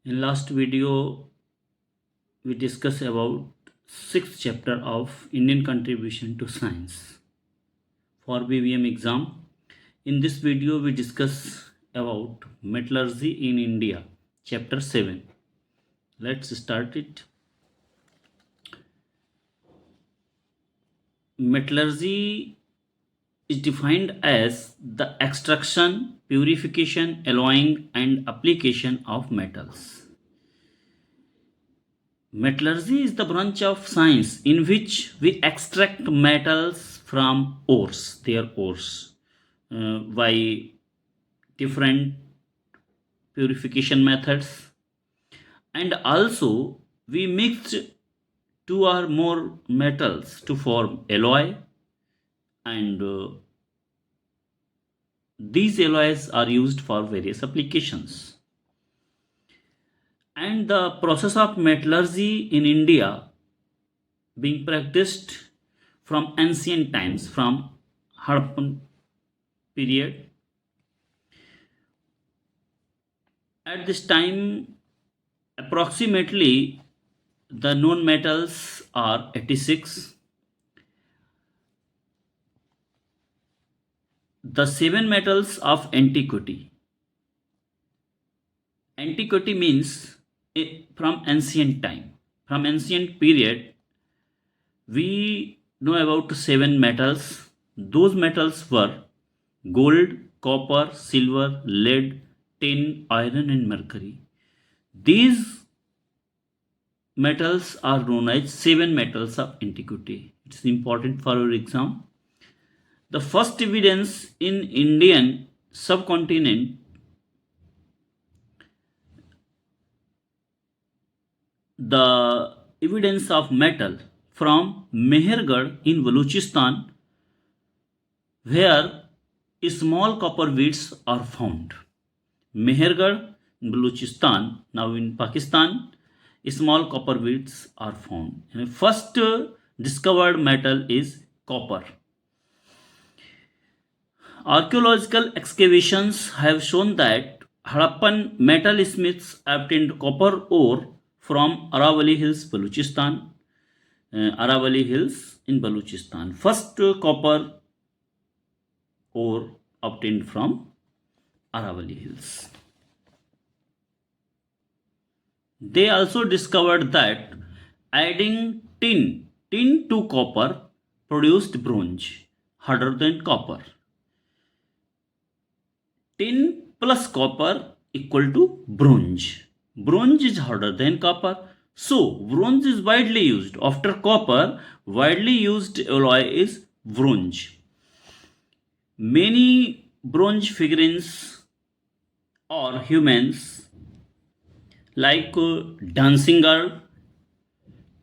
In last video, we discussed about sixth chapter of Indian contribution to science for BBM exam. In this video, we discuss about metallurgy in India, chapter 7. Let's start it. Metallurgy is defined as the extraction, purification, alloying, and application of metals. Metallurgy is the branch of science in which we extract metals from ores, their ores, by different purification methods, and also we mix two or more metals to form alloy, and these alloys are used for various applications. And the process of metallurgy in India being practiced from ancient times, from Harappan period. At this time, approximately the known metals are 86. The seven metals of antiquity. Antiquity means from ancient time. From ancient period, we know about seven metals. Those metals were gold, copper, silver, lead, tin, iron, and mercury. These metals are known as seven metals of antiquity. It's important for our exam. The first evidence in Indian subcontinent, the evidence of metal from Mehergarh in Balochistan, where small copper beads are found. Mehergarh in Balochistan, now in Pakistan, small copper beads are found. And first discovered metal is copper. Archaeological excavations have shown that Harappan metal smiths obtained copper ore from Aravali Hills, Balochistan. Aravali Hills in Balochistan. First copper ore obtained from Aravali Hills. They also discovered that adding tin to copper produced bronze harder than copper. Tin plus copper equal to bronze. Bronze is harder than copper. So, bronze is widely used. After copper, widely used alloy is bronze. Many bronze figurines or humans like dancing girl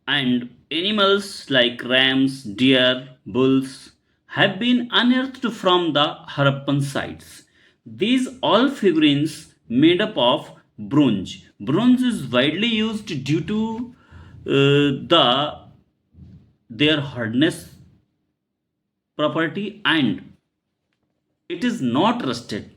and animals like rams, deer, bulls have been unearthed from the Harappan sites. These all figurines made up of bronze. Bronze is widely used due to their hardness property, and it is not rusted.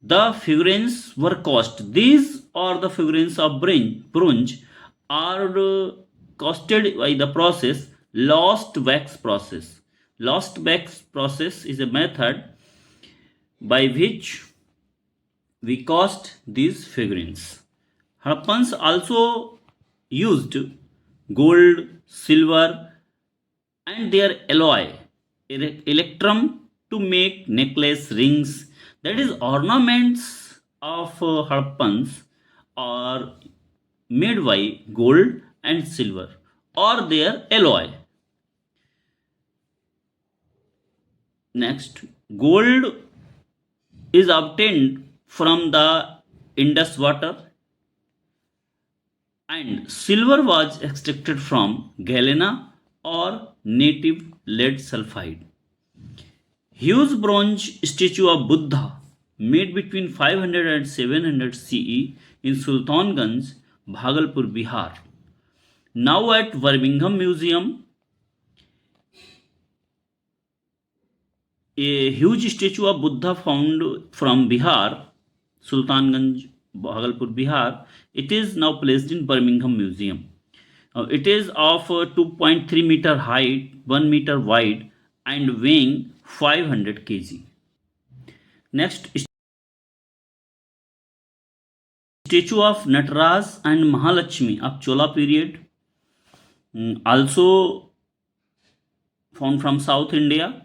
The figurines were cast. These are the figurines of bronze are casted by the process lost wax process. Lost wax process is a method by which we cast these figurines. Harappans also used gold, silver, and their alloy, electrum, to make necklace, rings, that is, ornaments of Harappans are made by gold and silver or their alloy. Next, gold is obtained from the Indus water, and silver was extracted from galena or native lead sulfide. Huge bronze statue of Buddha made between 500 and 700 CE in Sultanganj, Bhagalpur, Bihar. Now at Birmingham Museum A huge statue of Buddha found from Bihar, Sultanganj, Bhagalpur, Bihar. It is now placed in Birmingham Museum. It is of 2.3-meter height, 1 meter wide, and weighing 500 kg. Next, statue of Nataraj and Mahalakshmi of Chola period, also found from South India.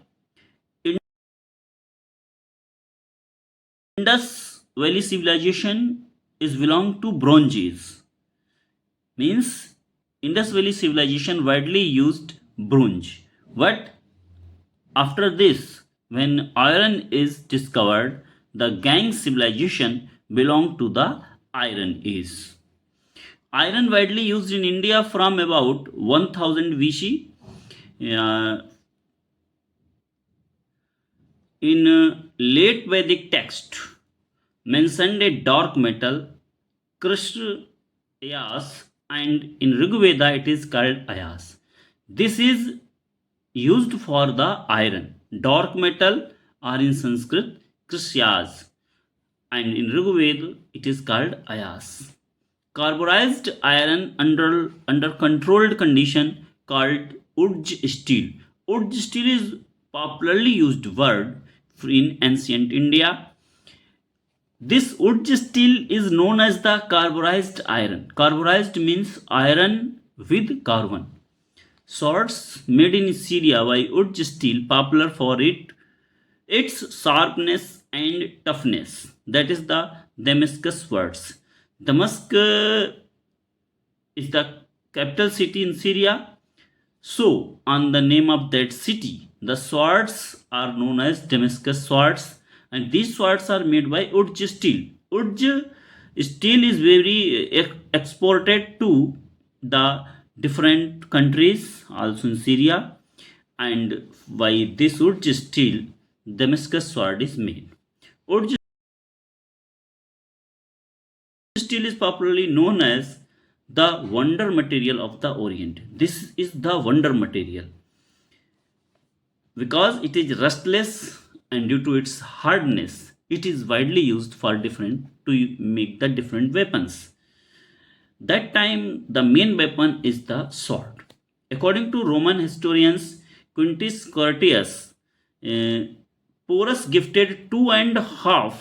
Indus Valley civilization is belong to Bronze Age. Means Indus Valley civilization widely used bronze. But after this, when iron is discovered, the Gang civilization belonged to the Iron Age. Iron widely used in India from about 1000 BC. In late Vedic text mentioned a dark metal, Krishna Ayas, and in Rigveda it is called Ayas. This is used for the iron. Dark metal are in Sanskrit Krishyas, and in Rigveda it is called Ayas. Carburized iron under controlled condition called urj steel. Urj steel is popularly used word in ancient India. This urj steel is known as the carburized iron. Carburized means iron with carbon. Swords made in Syria by urj steel popular for its sharpness and toughness. That is the Damascus swords. Damascus is the capital city in Syria. So, on the name of that city, the swords are known as Damascus swords, and these swords are made by urj steel. Urj steel is very exported to the different countries, also in Syria, and by this urj steel, Damascus sword is made. Urj steel is popularly known as the wonder material of the Orient. This is the wonder material because it is rustless, and due to its hardness it is widely used for different to make the different weapons. That time the main weapon is the sword. According to Roman historians Quintus Curtius, uh, Porus gifted 2.5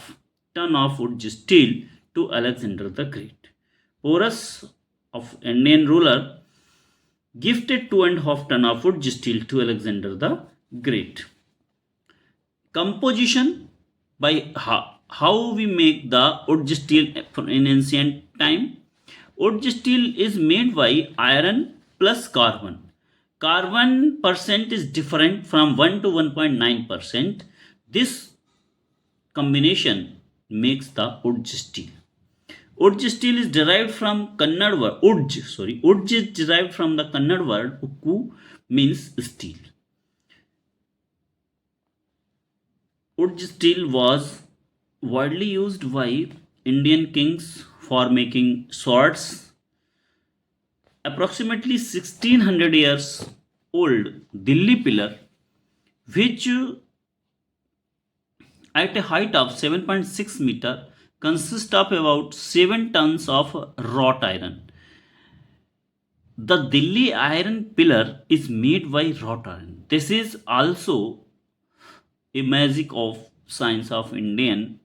tons of wood steel to Alexander the Great. Porus, of Indian ruler, gifted 2.5 tons of wood steel to Alexander the Great. Composition by how we make the wood steel in ancient time. Wood steel is made by iron plus carbon. Carbon percent is different from 1 to 1.9%. This combination makes the wood steel. Wood steel is derived from Kannada word Urj is derived from the Kannada word Ukku, means steel. Wood steel was widely used by Indian kings for making swords. Approximately 1600 years old Delhi pillar, which at a height of 7.6 meter consists of about 7 tons of wrought iron. The Delhi iron pillar is made by wrought iron. This is also a magic of science of Indian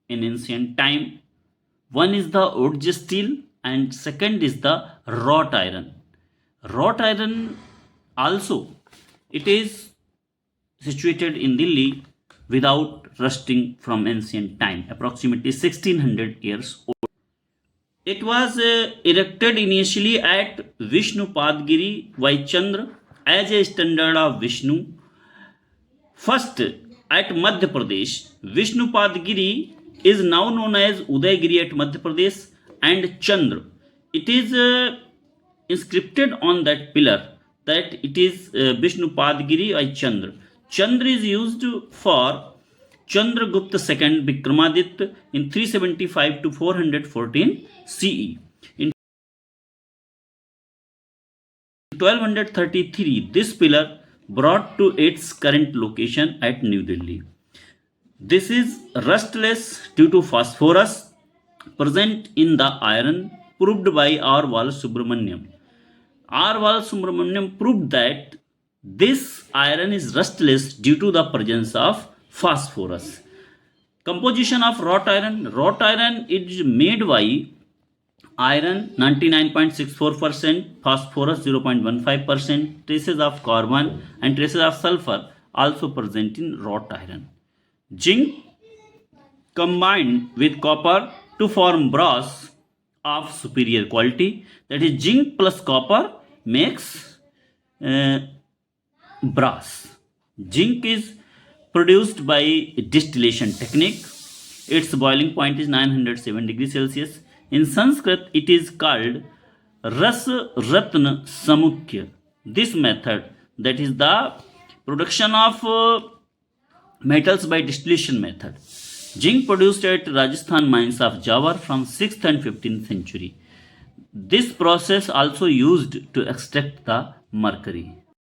in ancient time. One is the wood steel and second is the wrought iron. Wrought iron also it is situated in Delhi without rusting from ancient time, approximately 1600 years old. It was erected initially at Vishnupadgiri by Chandra as a standard of Vishnu. First, at Madhya Pradesh, Vishnupadgiri is now known as Udaygiri at Madhya Pradesh, and Chandra. It is inscripted on that pillar that it is Vishnupadgiri by Chandra. Chandra is used for Chandragupta II Vikramaditya in 375 to 414 CE. In 1233, this pillar brought to its current location at New Delhi. This is rustless due to phosphorus present in the iron, proved by R. Val Subramaniam. R. Val Subramaniam proved that this iron is rustless due to the presence of phosphorus. Composition of wrought iron. Wrought iron is made by iron 99.64%, phosphorus 0.15%, traces of carbon and traces of sulfur also present in wrought iron. Zinc combined with copper to form brass of superior quality. That is, zinc plus copper makes uh, brass. Zinc is produced by distillation technique. Its boiling point is 907 degrees Celsius. In Sanskrit, it is called Ras Ratna Samukhya. This method, that is the production of metals by distillation method. Zinc produced at Rajasthan mines of Jawar from 6th and 15th century. This process also used to extract the mercury.